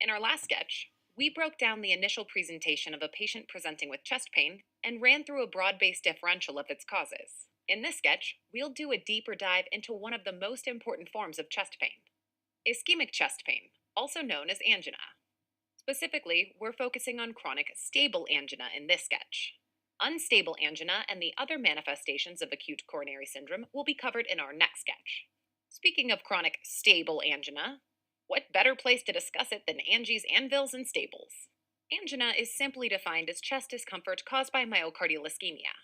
In our last sketch, we broke down the initial presentation of a patient presenting with chest pain and ran through a broad based differential of its causes. In this sketch, we'll do a deeper dive into one of the most important forms of chest pain: ischemic chest pain, also known as angina. Specifically, we're focusing on chronic stable angina in this sketch. Unstable angina and the other manifestations of acute coronary syndrome will be covered in our next sketch. Speaking of chronic stable angina, what better place to discuss it than Angie's Anvils and Stables? Angina is simply defined as chest discomfort caused by myocardial ischemia.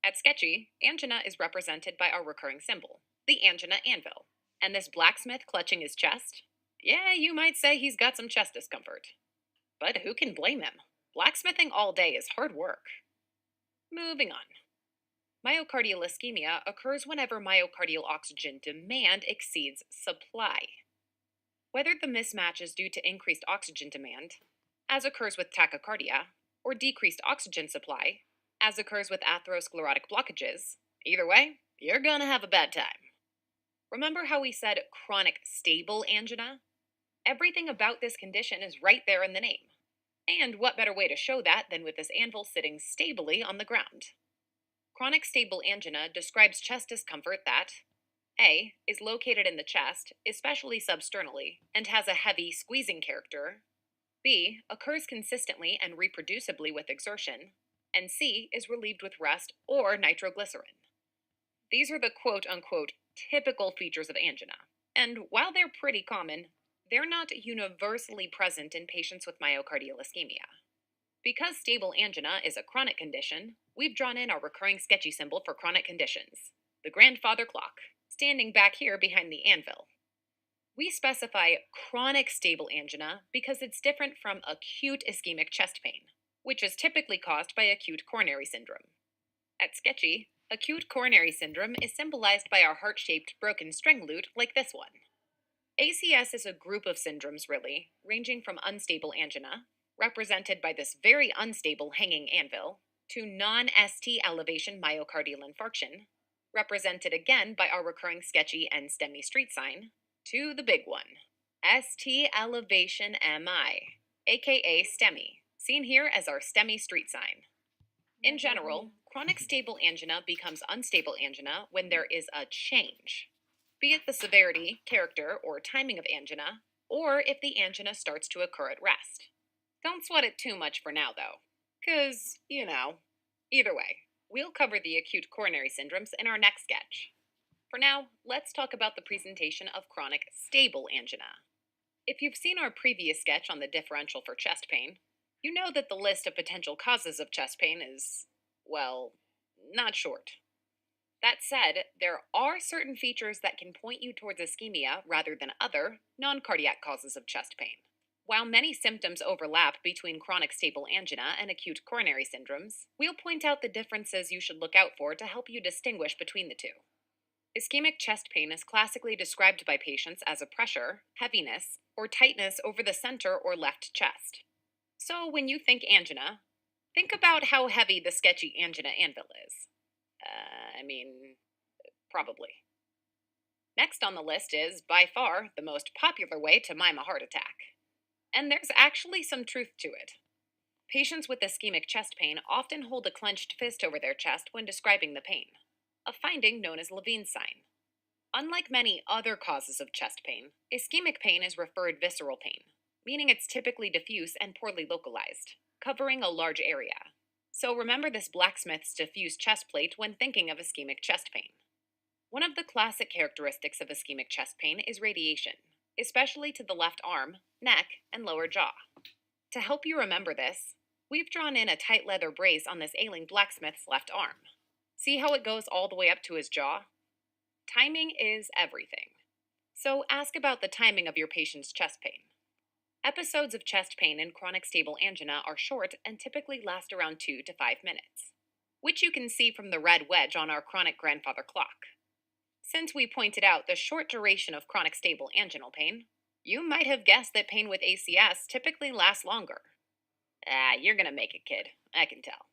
At Sketchy, angina is represented by our recurring symbol, the angina anvil. And this blacksmith clutching his chest? Yeah, you might say he's got some chest discomfort. But who can blame him? Blacksmithing all day is hard work. Moving on. Myocardial ischemia occurs whenever myocardial oxygen demand exceeds supply. Whether the mismatch is due to increased oxygen demand, as occurs with tachycardia, or decreased oxygen supply, as occurs with atherosclerotic blockages, either way, you're gonna have a bad time. Remember how we said chronic stable angina? Everything about this condition is right there in the name. And what better way to show that than with this anvil sitting stably on the ground? Chronic stable angina describes chest discomfort that A. is located in the chest, especially substernally, and has a heavy, squeezing character. B. occurs consistently and reproducibly with exertion. And C. is relieved with rest or nitroglycerin. These are the quote unquote typical features of angina. And while they're pretty common, they're not universally present in patients with myocardial ischemia. Because stable angina is a chronic condition, we've drawn in our recurring sketchy symbol for chronic conditions, the grandfather clock, standing back here behind the anvil. We specify chronic stable angina because it's different from acute ischemic chest pain, which is typically caused by acute coronary syndrome. At Sketchy, acute coronary syndrome is symbolized by our heart-shaped broken string lute like this one. ACS is a group of syndromes, really, ranging from unstable angina, represented by this very unstable hanging anvil, to non-ST elevation myocardial infarction, represented again by our recurring sketchy and STEMI street sign, to the big one, ST elevation MI, aka STEMI, seen here as our STEMI street sign. In general, chronic stable angina becomes unstable angina when there is a change, be it the severity, character, or timing of angina, or if the angina starts to occur at rest. Don't sweat it too much for now, though, because, either way, we'll cover the acute coronary syndromes in our next sketch. For now, let's talk about the presentation of chronic stable angina. If you've seen our previous sketch on the differential for chest pain, you know that the list of potential causes of chest pain is, well, not short. That said, there are certain features that can point you towards ischemia rather than other, non cardiac causes of chest pain. While many symptoms overlap between chronic stable angina and acute coronary syndromes, we'll point out the differences you should look out for to help you distinguish between the two. Ischemic chest pain is classically described by patients as a pressure, heaviness, or tightness over the center or left chest. So when you think angina, think about how heavy the sketchy angina anvil is. Probably. Next on the list is, by far, the most popular way to mime a heart attack. And there's actually some truth to it. Patients with ischemic chest pain often hold a clenched fist over their chest when describing the pain, a finding known as Levine's sign. Unlike many other causes of chest pain, ischemic pain is referred visceral pain, meaning it's typically diffuse and poorly localized, covering a large area. So remember this blacksmith's diffuse chest plate when thinking of ischemic chest pain. One of the classic characteristics of ischemic chest pain is radiation, especially to the left arm, neck, and lower jaw. To help you remember this, we've drawn in a tight leather brace on this ailing blacksmith's left arm. See how it goes all the way up to his jaw? Timing is everything. So ask about the timing of your patient's chest pain. Episodes of chest pain in chronic stable angina are short and typically last around 2 to 5 minutes, which you can see from the red wedge on our chronic grandfather clock. Since we pointed out the short duration of chronic stable anginal pain, you might have guessed that pain with ACS typically lasts longer. You're gonna make it, kid. I can tell.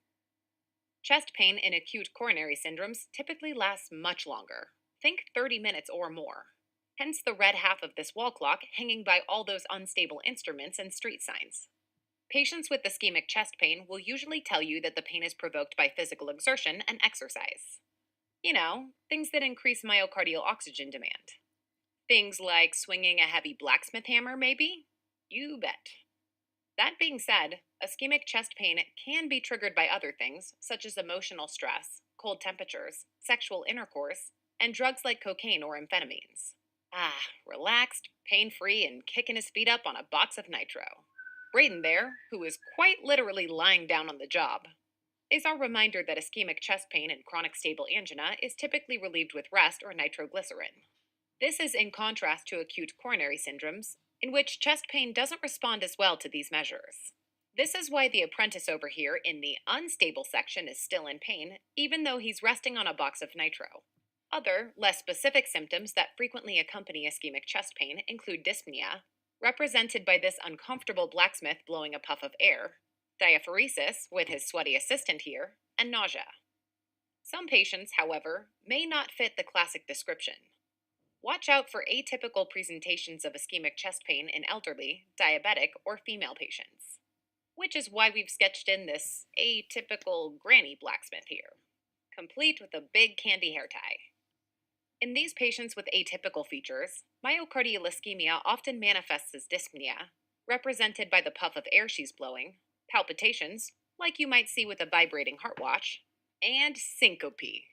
Chest pain in acute coronary syndromes typically lasts much longer. Think 30 minutes or more. hence the red half of this wall clock hanging by all those unstable instruments and street signs. Patients with ischemic chest pain will usually tell you that the pain is provoked by physical exertion and exercise. Things that increase myocardial oxygen demand. Things like swinging a heavy blacksmith hammer, maybe? You bet. That being said, ischemic chest pain can be triggered by other things, such as emotional stress, cold temperatures, sexual intercourse, and drugs like cocaine or amphetamines. Relaxed, pain free, and kicking his feet up on a box of nitro. Braden there, who is quite literally lying down on the job, is our reminder that ischemic chest pain and chronic stable angina is typically relieved with rest or nitroglycerin. This is in contrast to acute coronary syndromes, in which chest pain doesn't respond as well to these measures. This is why the apprentice over here in the unstable section is still in pain, even though he's resting on a box of nitro. Other, less specific symptoms that frequently accompany ischemic chest pain include dyspnea, represented by this uncomfortable blacksmith blowing a puff of air, diaphoresis, with his sweaty assistant here, and nausea. Some patients, however, may not fit the classic description. Watch out for atypical presentations of ischemic chest pain in elderly, diabetic, or female patients, which is why we've sketched in this atypical granny blacksmith here, complete with a big candy hair tie. In these patients with atypical features, myocardial ischemia often manifests as dyspnea, represented by the puff of air she's blowing, palpitations, like you might see with a vibrating heart watch, and syncope.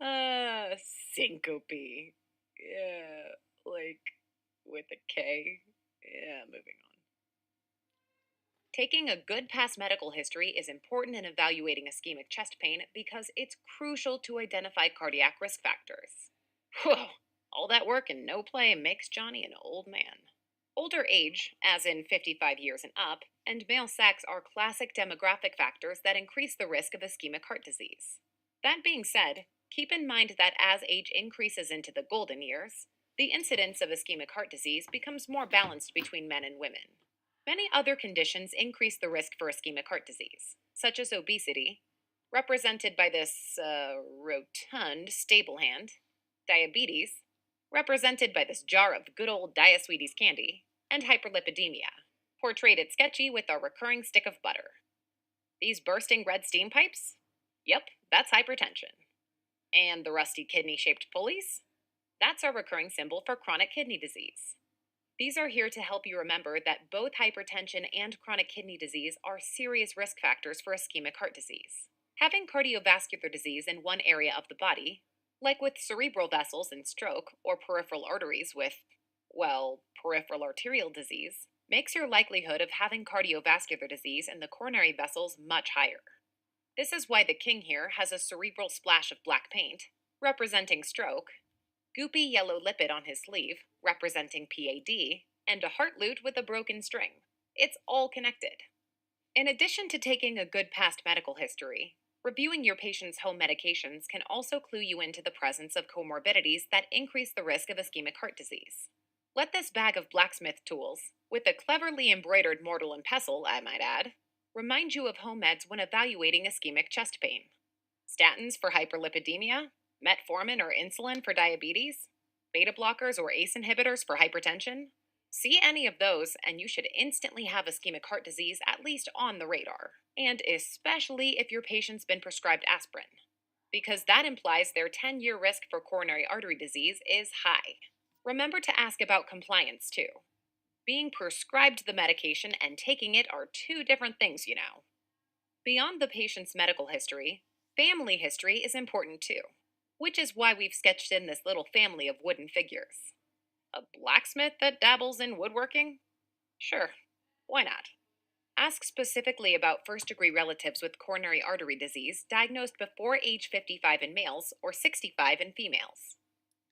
uh, Syncope. Yeah, like with a K. Yeah, moving on. Taking a good past medical history is important in evaluating ischemic chest pain because it's crucial to identify cardiac risk factors. Whew, all that work and no play makes Johnny an old man. Older age, as in 55 years and up, and male sex are classic demographic factors that increase the risk of ischemic heart disease. That being said, keep in mind that as age increases into the golden years, the incidence of ischemic heart disease becomes more balanced between men and women. Many other conditions increase the risk for ischemic heart disease, such as obesity, represented by this rotund stable hand, diabetes, represented by this jar of good old Diasweeties candy, and hyperlipidemia, portrayed at sketchy with our recurring stick of butter. These bursting red steam pipes? Yep, that's hypertension. And the rusty kidney shaped pulleys? That's our recurring symbol for chronic kidney disease. These are here to help you remember that both hypertension and chronic kidney disease are serious risk factors for ischemic heart disease. Having cardiovascular disease in one area of the body, like with cerebral vessels and stroke, or peripheral arteries with, well, peripheral arterial disease, makes your likelihood of having cardiovascular disease in the coronary vessels much higher. This is why the king here has a cerebral splash of black paint, representing stroke, goopy yellow lipid on his sleeve, representing PAD, and a heart lute with a broken string. It's all connected. In addition to taking a good past medical history, reviewing your patient's home medications can also clue you into the presence of comorbidities that increase the risk of ischemic heart disease. Let this bag of blacksmith tools, with a cleverly embroidered mortar and pestle, I might add, remind you of home meds when evaluating ischemic chest pain. Statins for hyperlipidemia, metformin or insulin for diabetes, beta blockers or ACE inhibitors for hypertension. See any of those, and you should instantly have ischemic heart disease at least on the radar, and especially if your patient's been prescribed aspirin, because that implies their 10-year risk for coronary artery disease is high. Remember to ask about compliance too. Being prescribed the medication and taking it are two different things, Beyond the patient's medical history, family history is important too, which is why we've sketched in this little family of wooden figures. A blacksmith that dabbles in woodworking? Sure, why not? Ask specifically about first degree relatives with coronary artery disease diagnosed before age 55 in males or 65 in females.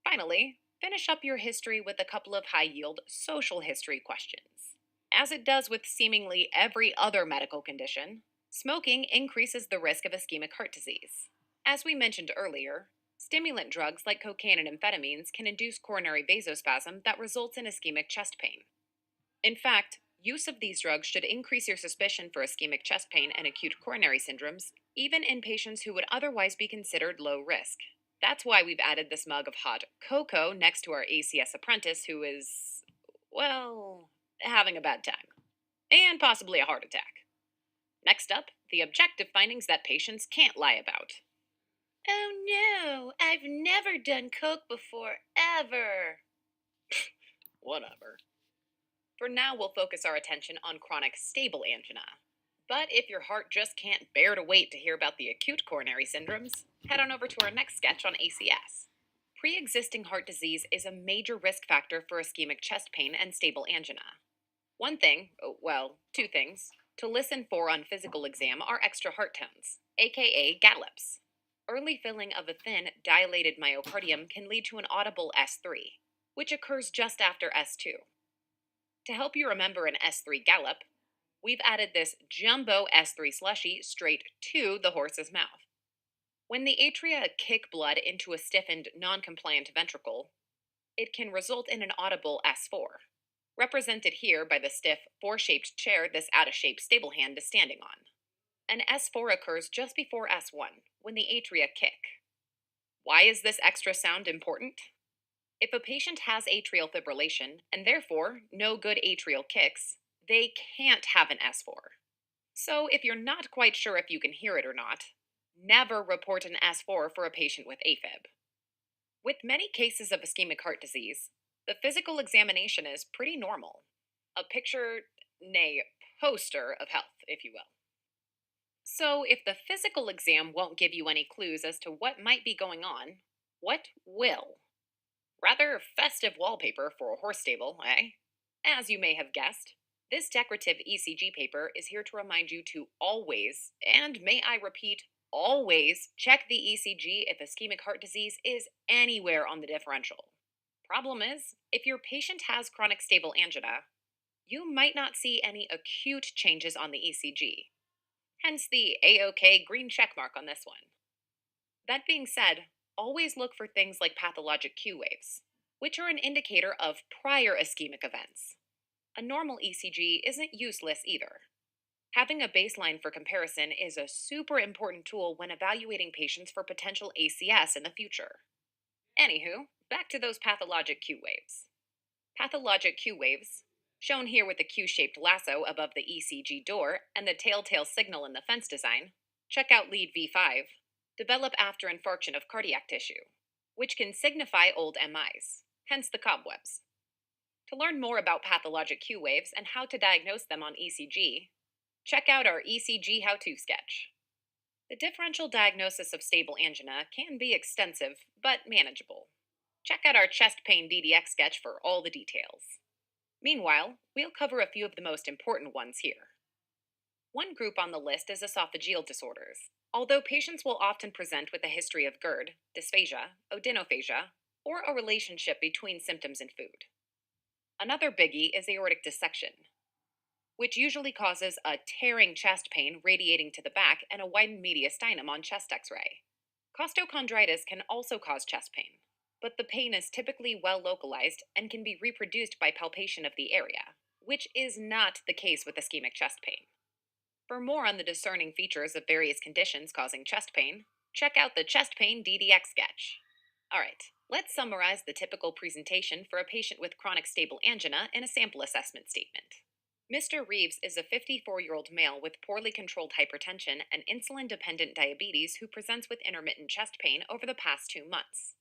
Finally, finish up your history with a couple of high yield social history questions. As it does with seemingly every other medical condition, smoking increases the risk of ischemic heart disease. As we mentioned earlier, stimulant drugs like cocaine and amphetamines can induce coronary vasospasm that results in ischemic chest pain. In fact, use of these drugs should increase your suspicion for ischemic chest pain and acute coronary syndromes, even in patients who would otherwise be considered low risk. That's why we've added this mug of hot cocoa next to our ACS apprentice who is, well, having a bad time and possibly a heart attack. Next up, the objective findings that patients can't lie about. Oh no, I've never done coke before, ever. Whatever. For now, we'll focus our attention on chronic stable angina. But if your heart just can't bear to wait to hear about the acute coronary syndromes, head on over to our next sketch on ACS. Pre existing heart disease is a major risk factor for ischemic chest pain and stable angina. One thing, well, two things, to listen for on physical exam are extra heart tones, aka gallops. Early filling of a thin, dilated myocardium can lead to an audible S3, which occurs just after S2. To help you remember an S3 gallop, we've added this jumbo S3 slushy straight to the horse's mouth. When the atria kick blood into a stiffened, non compliant ventricle, it can result in an audible S4, represented here by the stiff, four shaped chair this out of shape stable hand is standing on. An S4 occurs just before S1, when the atria kick. Why is this extra sound important? If a patient has atrial fibrillation, and therefore no good atrial kicks, they can't have an S4. So if you're not quite sure if you can hear it or not, never report an S4 for a patient with AFib. With many cases of ischemic heart disease, the physical examination is pretty normal. A picture, nay, poster of health, if you will. So if the physical exam won't give you any clues as to what might be going on, what will? Rather festive wallpaper for a horse stable, eh? As you may have guessed, this decorative ECG paper is here to remind you to always, and may I repeat, always check the ECG if ischemic heart disease is anywhere on the differential. Problem is, if your patient has chronic stable angina, you might not see any acute changes on the ECG. Hence the A-OK green checkmark on this one. That being said, always look for things like pathologic Q waves, which are an indicator of prior ischemic events. A normal ECG isn't useless either. Having a baseline for comparison is a super important tool when evaluating patients for potential ACS in the future. Anywho, back to those pathologic Q waves. Pathologic Q waves, shown here with the Q shaped lasso above the ECG door and the telltale signal in the fence design, check out lead V5, develop after infarction of cardiac tissue, which can signify old MIs, hence the cobwebs. To learn more about pathologic Q waves and how to diagnose them on ECG, check out our ECG how to sketch. The differential diagnosis of stable angina can be extensive, but manageable. Check out our chest pain DDX sketch for all the details. Meanwhile, we'll cover a few of the most important ones here. One group on the list is esophageal disorders, although patients will often present with a history of GERD, dysphagia, odynophagia, or a relationship between symptoms and food. Another biggie is aortic dissection, which usually causes a tearing chest pain radiating to the back and a widened mediastinum on chest x-ray. Costochondritis can also cause chest pain, but the pain is typically well localized and can be reproduced by palpation of the area, which is not the case with ischemic chest pain. For more on the discerning features of various conditions causing chest pain, check out the chest pain DDX sketch. Alright, let's summarize the typical presentation for a patient with chronic stable angina in a sample assessment statement. Mr. Reeves is a 54-year-old male with poorly controlled hypertension and insulin dependent diabetes who presents with intermittent chest pain over the past 2 months.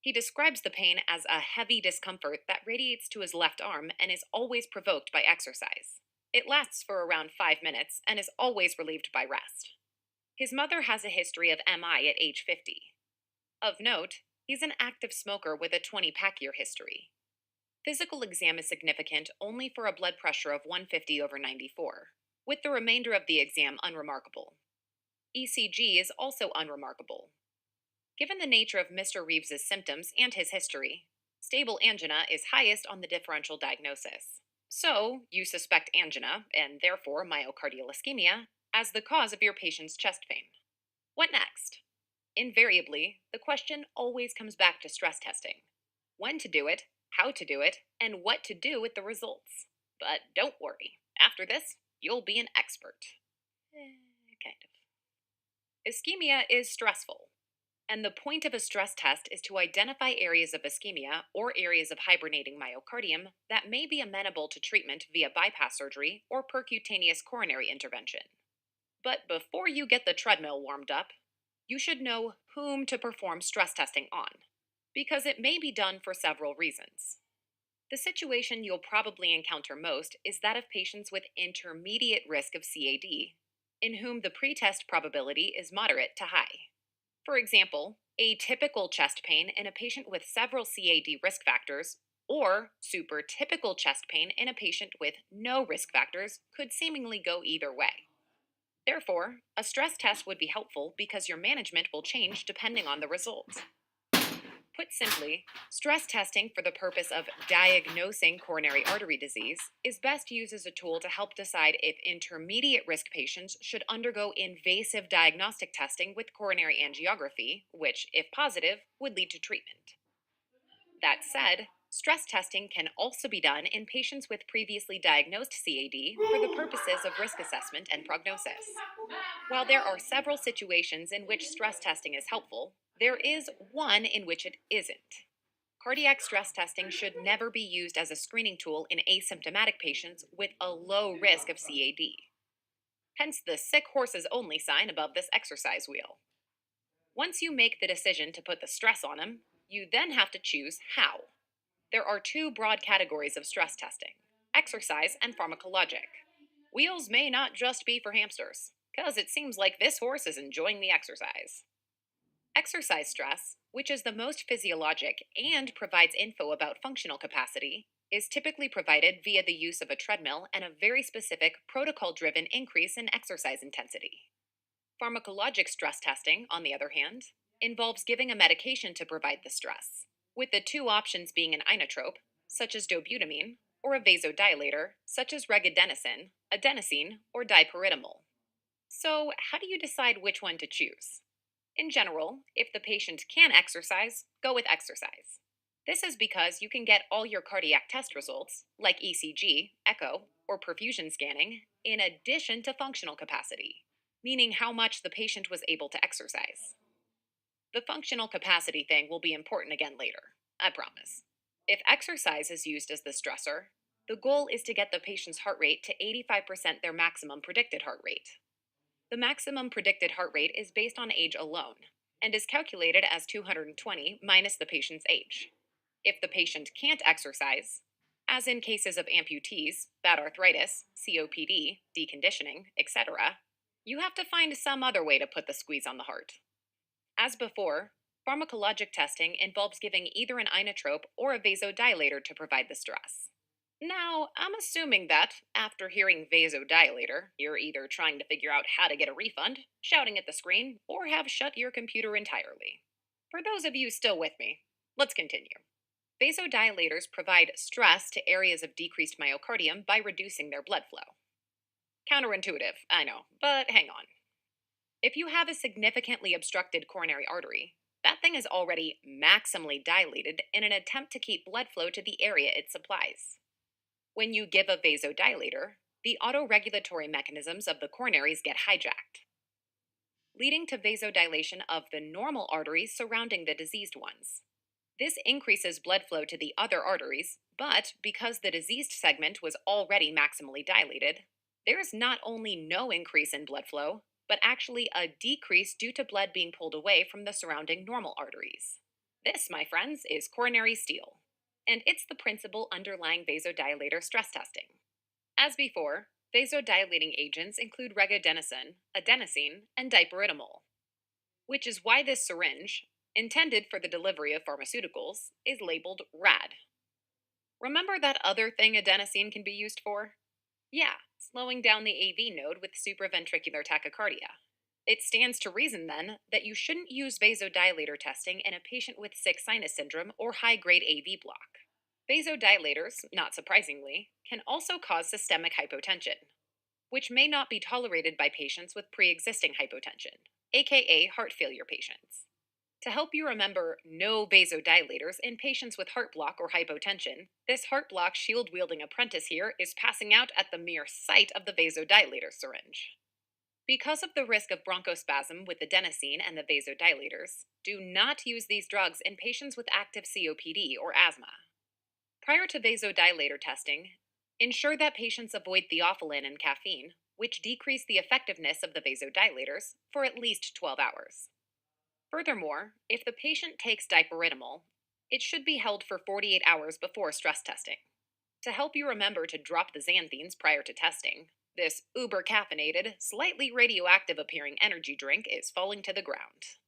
He describes the pain as a heavy discomfort that radiates to his left arm and is always provoked by exercise. It lasts for around 5 minutes and is always relieved by rest. His mother has a history of MI at age 50. Of note, he's an active smoker with a 20-pack year history. Physical exam is significant only for a blood pressure of 150/94, with the remainder of the exam unremarkable. ECG is also unremarkable. Given the nature of Mr. Reeves's symptoms and his history, stable angina is highest on the differential diagnosis. So, you suspect angina, and therefore myocardial ischemia, as the cause of your patient's chest pain. What next? Invariably, the question always comes back to stress testing. When to do it, how to do it, and what to do with the results. But don't worry, after this, you'll be an expert. Kind of. Ischemia is stressful. And the point of a stress test is to identify areas of ischemia or areas of hibernating myocardium that may be amenable to treatment via bypass surgery or percutaneous coronary intervention. But before you get the treadmill warmed up, you should know whom to perform stress testing on, because it may be done for several reasons. The situation you'll probably encounter most is that of patients with intermediate risk of CAD, in whom the pretest probability is moderate to high. For example, a typical chest pain in a patient with several CAD risk factors, or super typical chest pain in a patient with no risk factors, could seemingly go either way. Therefore, a stress test would be helpful because your management will change depending on the results. Put simply, stress testing for the purpose of diagnosing coronary artery disease is best used as a tool to help decide if intermediate risk patients should undergo invasive diagnostic testing with coronary angiography, which, if positive, would lead to treatment. That said, stress testing can also be done in patients with previously diagnosed CAD for the purposes of risk assessment and prognosis. While there are several situations in which stress testing is helpful, there is one in which it isn't. Cardiac stress testing should never be used as a screening tool in asymptomatic patients with a low risk of CAD. Hence the sick horses only sign above this exercise wheel. Once you make the decision to put the stress on them, you then have to choose how. There are two broad categories of stress testing: exercise and pharmacologic. Wheels may not just be for hamsters, because it seems like this horse is enjoying the exercise. Exercise stress, which is the most physiologic and provides info about functional capacity, is typically provided via the use of a treadmill and a very specific protocol driven increase in exercise intensity. Pharmacologic stress testing, on the other hand, involves giving a medication to provide the stress, with the two options being an inotrope, such as dobutamine, or a vasodilator, such as regadenoson, adenosine, or dipyridamole. So, how do you decide which one to choose? In general, if the patient can exercise, go with exercise. This is because you can get all your cardiac test results, like ECG, echo, or perfusion scanning, in addition to functional capacity, meaning how much the patient was able to exercise. The functional capacity thing will be important again later, I promise. If exercise is used as the stressor, the goal is to get the patient's heart rate to 85% their maximum predicted heart rate. The maximum predicted heart rate is based on age alone and is calculated as 220 minus the patient's age. If the patient can't exercise, as in cases of amputees, bad arthritis, COPD, deconditioning, etc., you have to find some other way to put the squeeze on the heart. As before, pharmacologic testing involves giving either an inotrope or a vasodilator to provide the stress. Now, I'm assuming that, after hearing vasodilator, you're either trying to figure out how to get a refund, shouting at the screen, or have shut your computer entirely. For those of you still with me, let's continue. Vasodilators provide stress to areas of decreased myocardium by reducing their blood flow. Counterintuitive, I know, but hang on. If you have a significantly obstructed coronary artery, that thing is already maximally dilated in an attempt to keep blood flow to the area it supplies. When you give a vasodilator, the autoregulatory mechanisms of the coronaries get hijacked, leading to vasodilation of the normal arteries surrounding the diseased ones. This increases blood flow to the other arteries, but because the diseased segment was already maximally dilated, there is not only no increase in blood flow, but actually a decrease due to blood being pulled away from the surrounding normal arteries. This, my friends, is coronary steal, and it's the principle underlying vasodilator stress testing. As before, vasodilating agents include regadenoson, adenosine, and dipyridamole, which is why this syringe, intended for the delivery of pharmaceuticals, is labeled RAD. Remember that other thing adenosine can be used for? Yeah, slowing down the AV node with supraventricular tachycardia. It stands to reason, then, that you shouldn't use vasodilator testing in a patient with sick sinus syndrome or high grade AV block. Vasodilators, not surprisingly, can also cause systemic hypotension, which may not be tolerated by patients with pre existing hypotension, aka heart failure patients. To help you remember no vasodilators in patients with heart block or hypotension, this heart block shield wielding apprentice here is passing out at the mere sight of the vasodilator syringe. Because of the risk of bronchospasm with adenosine and the vasodilators, do not use these drugs in patients with active COPD or asthma. Prior to vasodilator testing, ensure that patients avoid theophylline and caffeine, which decrease the effectiveness of the vasodilators, for at least 12 hours. Furthermore, if the patient takes dipyridamole, it should be held for 48 hours before stress testing. To help you remember to drop the xanthines prior to testing, this uber caffeinated, slightly radioactive appearing energy drink is falling to the ground.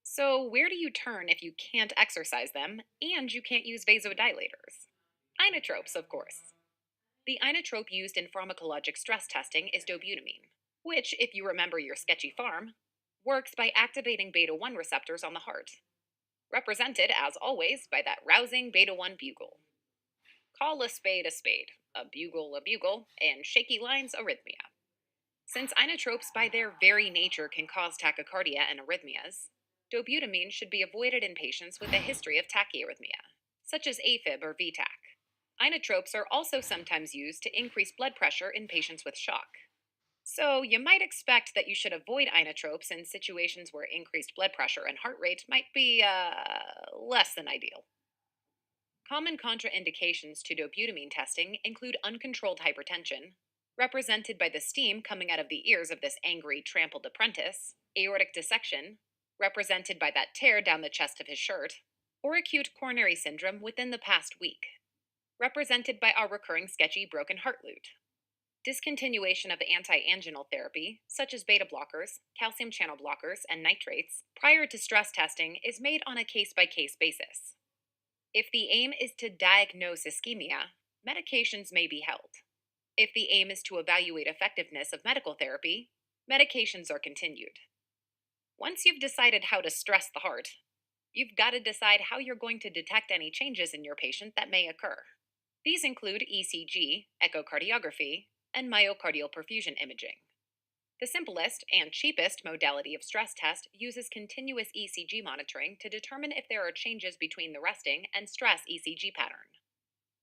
So, where do you turn if you can't exercise them and you can't use vasodilators? Inotropes, of course. The inotrope used in pharmacologic stress testing is dobutamine, which, if you remember your sketchy farm, works by activating beta 1 receptors on the heart, represented, as always, by that rousing beta 1 bugle. Call a bugle, and shaky lines arrhythmia. Since inotropes by their very nature can cause tachycardia and arrhythmias, dobutamine should be avoided in patients with a history of tachyarrhythmia, such as AFib or VTAC. Inotropes are also sometimes used to increase blood pressure in patients with shock. So, you might expect that you should avoid inotropes in situations where increased blood pressure and heart rate might be, less than ideal. Common contraindications to dobutamine testing include uncontrolled hypertension, represented by the steam coming out of the ears of this angry, trampled apprentice, aortic dissection, represented by that tear down the chest of his shirt, or acute coronary syndrome within the past week, represented by our recurring sketchy broken heart lute. Discontinuation of anti-anginal therapy, such as beta blockers, calcium channel blockers, and nitrates, prior to stress testing is made on a case by case basis. If the aim is to diagnose ischemia, medications may be held. If the aim is to evaluate effectiveness of medical therapy, medications are continued. Once you've decided how to stress the heart, you've got to decide how you're going to detect any changes in your patient that may occur. These include ECG, echocardiography, and myocardial perfusion imaging. The simplest and cheapest modality of stress test uses continuous ECG monitoring to determine if there are changes between the resting and stress ECG pattern.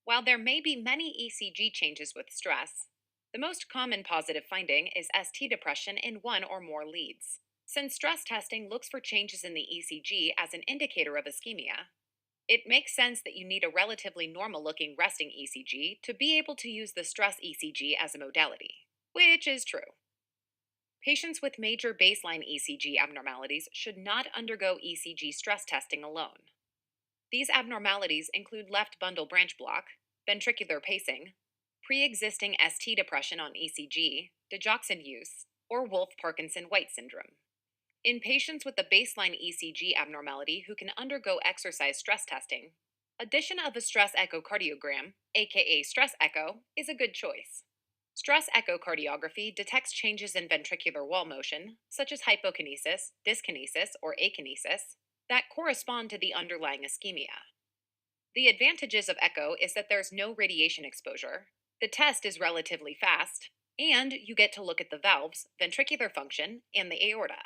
While there may be many ECG changes with stress, the most common positive finding is ST depression in one or more leads. Since stress testing looks for changes in the ECG as an indicator of ischemia, it makes sense that you need a relatively normal looking resting ECG to be able to use the stress ECG as a modality, which is true. Patients with major baseline ECG abnormalities should not undergo ECG stress testing alone. These abnormalities include left bundle branch block, ventricular pacing, pre existing ST depression on ECG, digoxin use, or Wolff Parkinson White syndrome. In patients with a baseline ECG abnormality who can undergo exercise stress testing, addition of a stress echocardiogram, aka stress echo, is a good choice. Stress echocardiography detects changes in ventricular wall motion, such as hypokinesis, dyskinesis, or akinesis, that correspond to the underlying ischemia. The advantages of echo is that there's no radiation exposure, the test is relatively fast, and you get to look at the valves, ventricular function, and the aorta.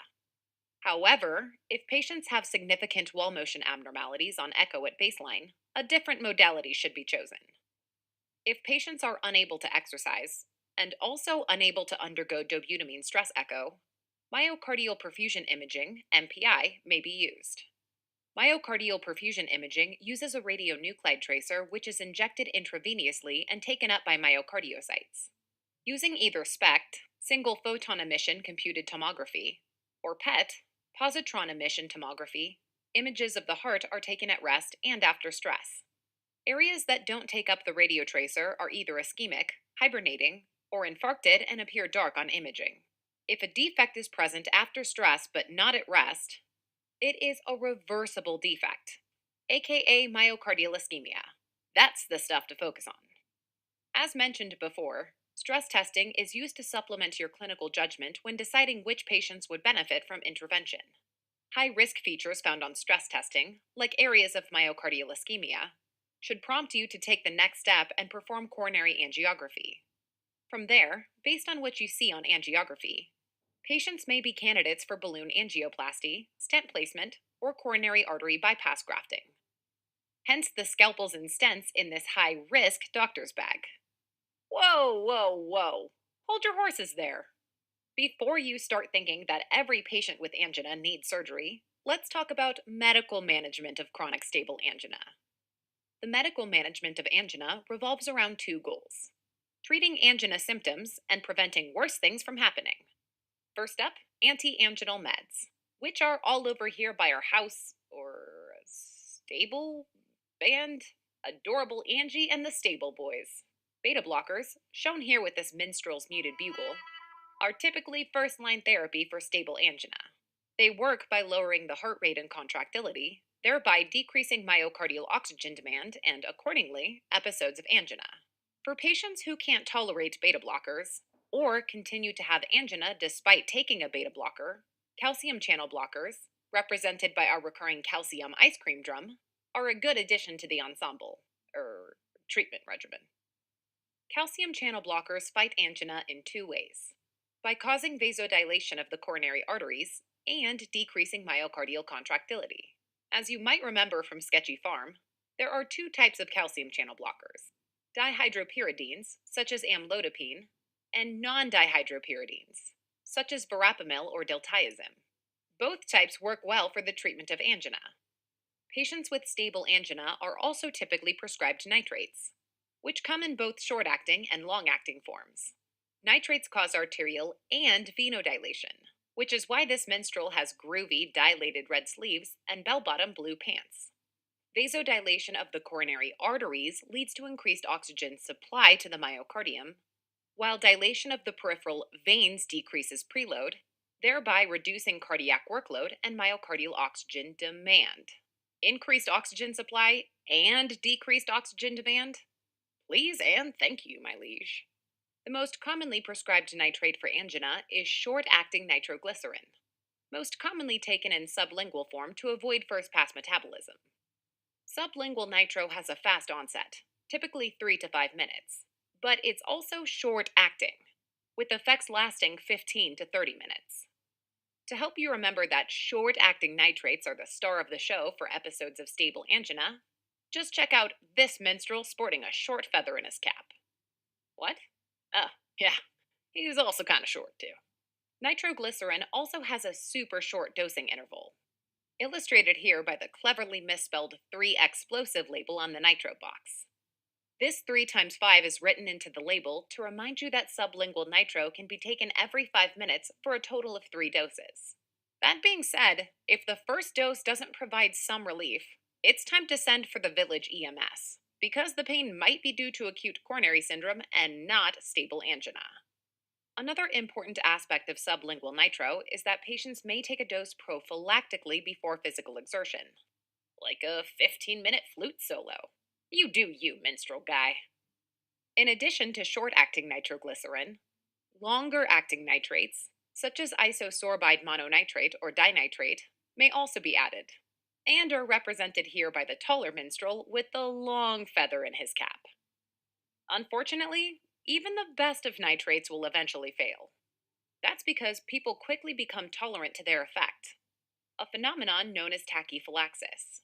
However, if patients have significant wall motion abnormalities on echo at baseline, a different modality should be chosen. If patients are unable to exercise, and also unable to undergo dobutamine stress echo, myocardial perfusion imaging, MPI, may be used. Myocardial perfusion imaging uses a radionuclide tracer which is injected intravenously and taken up by myocardiocytes. Using either SPECT, single photon emission computed tomography, or PET, positron emission tomography, images of the heart are taken at rest and after stress. Areas that don't take up the radiotracer are either ischemic, hibernating, or infarcted and appear dark on imaging. If a defect is present after stress but not at rest, it is a reversible defect, aka myocardial ischemia. That's the stuff to focus on. As mentioned before, stress testing is used to supplement your clinical judgment when deciding which patients would benefit from intervention. High risk features found on stress testing, like areas of myocardial ischemia, should prompt you to take the next step and perform coronary angiography. From there, based on what you see on angiography, patients may be candidates for balloon angioplasty, stent placement, or coronary artery bypass grafting. Hence the scalpels and stents in this high risk doctor's bag. Whoa, whoa, whoa. Hold your horses there. Before you start thinking that every patient with angina needs surgery, let's talk about medical management of chronic stable angina. The medical management of angina revolves around two goals: treating angina symptoms and preventing worse things from happening. First up, anti anginal meds, which are all over here by our house or stable band, Adorable Angie and the Stable Boys. Beta blockers, shown here with this minstrel's muted bugle, are typically first line therapy for stable angina. They work by lowering the heart rate and contractility, thereby decreasing myocardial oxygen demand and, accordingly, episodes of angina. For patients who can't tolerate beta blockers, or continue to have angina despite taking a beta blocker, calcium channel blockers, represented by our recurring calcium ice cream drum, are a good addition to the ensemble, treatment regimen. Calcium channel blockers fight angina in two ways: by causing vasodilation of the coronary arteries and decreasing myocardial contractility. As you might remember from Sketchy Farm, there are two types of calcium channel blockers: dihydropyridines, such as amlodipine, and non dihydropyridines, such as verapamil or diltiazem. Both types work well for the treatment of angina. Patients with stable angina are also typically prescribed nitrates, which come in both short acting and long acting forms. Nitrates cause arterial and venodilation, which is why this minstrel has groovy, dilated red sleeves and bell bottom blue pants. Vasodilation of the coronary arteries leads to increased oxygen supply to the myocardium, while dilation of the peripheral veins decreases preload, thereby reducing cardiac workload and myocardial oxygen demand. Increased oxygen supply and decreased oxygen demand? Please and thank you, my liege. The most commonly prescribed nitrate for angina is short-acting nitroglycerin, most commonly taken in sublingual form to avoid first-pass metabolism. Sublingual nitro has a fast onset, typically 3 to 5 minutes, but it's also short-acting, with effects lasting 15 to 30 minutes. To help you remember that short-acting nitrates are the star of the show for episodes of stable angina, just check out this minstrel sporting a short feather in his cap. What? Oh, yeah, he's also kind of short, too. Nitroglycerin also has a super short dosing interval, illustrated here by the cleverly misspelled 3-explosive label on the nitro box. This 3 times 5 is written into the label to remind you that sublingual nitro can be taken every 5 minutes for a total of 3 doses. That being said, if the first dose doesn't provide some relief, it's time to send for the village EMS, because the pain might be due to acute coronary syndrome and not stable angina. Another important aspect of sublingual nitro is that patients may take a dose prophylactically before physical exertion, like a 15-minute flute solo. You do you, minstrel guy. In addition to short-acting nitroglycerin, longer-acting nitrates, such as isosorbide mononitrate or dinitrate, may also be added, and are represented here by the taller minstrel with the long feather in his cap. Unfortunately, even the best of nitrates will eventually fail. That's because people quickly become tolerant to their effect, a phenomenon known as tachyphylaxis.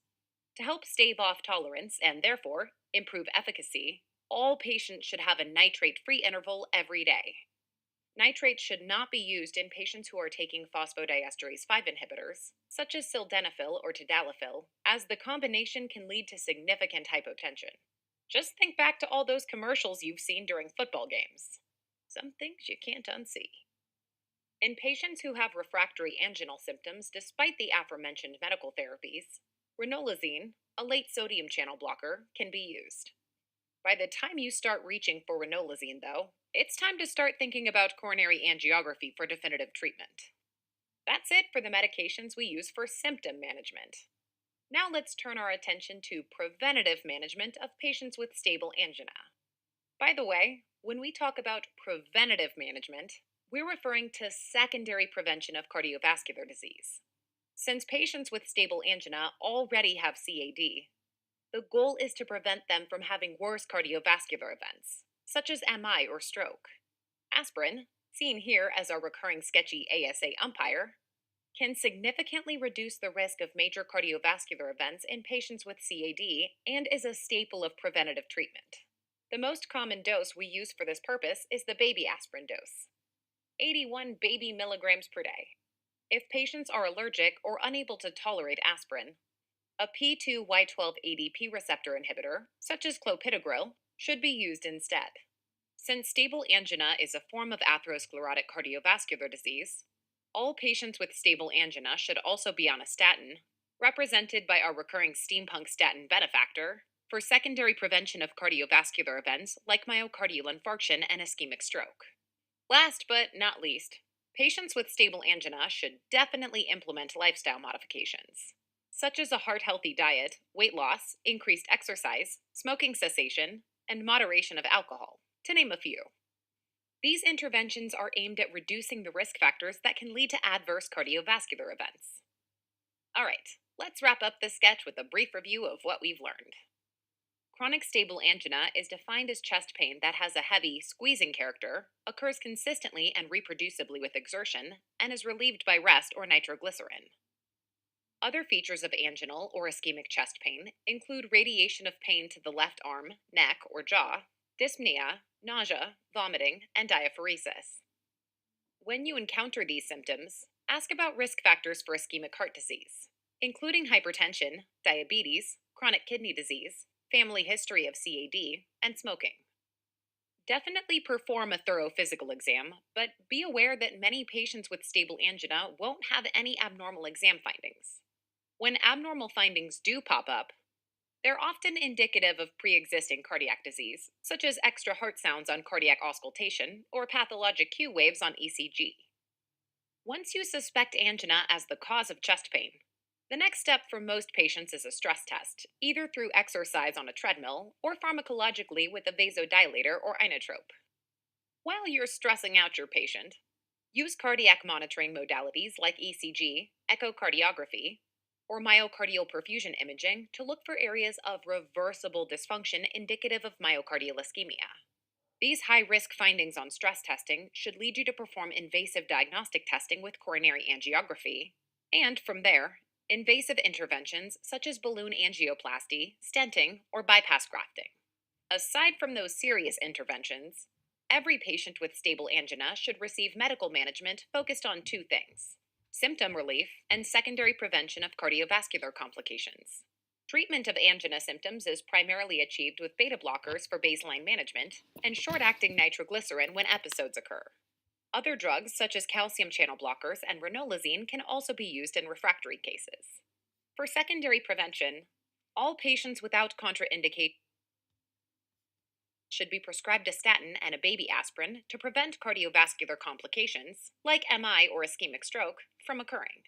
To help stave off tolerance and therefore improve efficacy, all patients should have a nitrate free interval every day. Nitrates should not be used in patients who are taking phosphodiesterase 5 inhibitors, such as sildenafil or tadalafil, as the combination can lead to significant hypotension. Just think back to all those commercials you've seen during football games. Some things you can't unsee. In patients who have refractory anginal symptoms despite the aforementioned medical therapies, ranolazine, a late sodium channel blocker, can be used. By the time you start reaching for ranolazine, though, it's time to start thinking about coronary angiography for definitive treatment. That's it for the medications we use for symptom management. Now let's turn our attention to preventative management of patients with stable angina. By the way, when we talk about preventative management, we're referring to secondary prevention of cardiovascular disease. Since patients with stable angina already have CAD, the goal is to prevent them from having worse cardiovascular events, such as MI or stroke. Aspirin, seen here as our recurring sketchy ASA umpire, can significantly reduce the risk of major cardiovascular events in patients with CAD and is a staple of preventative treatment. The most common dose we use for this purpose is the baby aspirin dose. 81 baby milligrams per day. If patients are allergic or unable to tolerate aspirin, a P2Y12 ADP receptor inhibitor, such as clopidogrel, should be used instead. Since stable angina is a form of atherosclerotic cardiovascular disease, all patients with stable angina should also be on a statin, represented by our recurring steampunk statin benefactor, for secondary prevention of cardiovascular events like myocardial infarction and ischemic stroke. Last but not least, patients with stable angina should definitely implement lifestyle modifications, such as a heart healthy diet, weight loss, increased exercise, smoking cessation, and moderation of alcohol, to name a few. These interventions are aimed at reducing the risk factors that can lead to adverse cardiovascular events. All right, let's wrap up this sketch with a brief review of what we've learned. Chronic stable angina is defined as chest pain that has a heavy, squeezing character, occurs consistently and reproducibly with exertion, and is relieved by rest or nitroglycerin. Other features of anginal or ischemic chest pain include radiation of pain to the left arm, neck, or jaw, dyspnea, nausea, vomiting, and diaphoresis. When you encounter these symptoms, ask about risk factors for ischemic heart disease, including hypertension, diabetes, chronic kidney disease, family history of CAD, and smoking. Definitely perform a thorough physical exam, but be aware that many patients with stable angina won't have any abnormal exam findings. When abnormal findings do pop up, they're often indicative of pre existing cardiac disease, such as extra heart sounds on cardiac auscultation or pathologic Q waves on ECG. Once you suspect angina as the cause of chest pain, the next step for most patients is a stress test, either through exercise on a treadmill or pharmacologically with a vasodilator or inotrope. While you're stressing out your patient, use cardiac monitoring modalities like ECG, echocardiography, or myocardial perfusion imaging to look for areas of reversible dysfunction indicative of myocardial ischemia. These high risk findings on stress testing should lead you to perform invasive diagnostic testing with coronary angiography, and from there, invasive interventions such as balloon angioplasty, stenting, or bypass grafting. Aside from those serious interventions, every patient with stable angina should receive medical management focused on two things: symptom relief and secondary prevention of cardiovascular complications. Treatment of angina symptoms is primarily achieved with beta blockers for baseline management and short acting nitroglycerin when episodes occur. Other drugs, such as calcium channel blockers and ranolazine, can also be used in refractory cases. For secondary prevention, all patients without contraindication should be prescribed a statin and a baby aspirin to prevent cardiovascular complications, like MI or ischemic stroke, from occurring.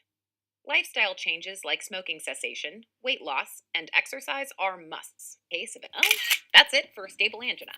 Lifestyle changes like smoking cessation, weight loss, and exercise are musts. Case of it. Oh, that's it for stable angina.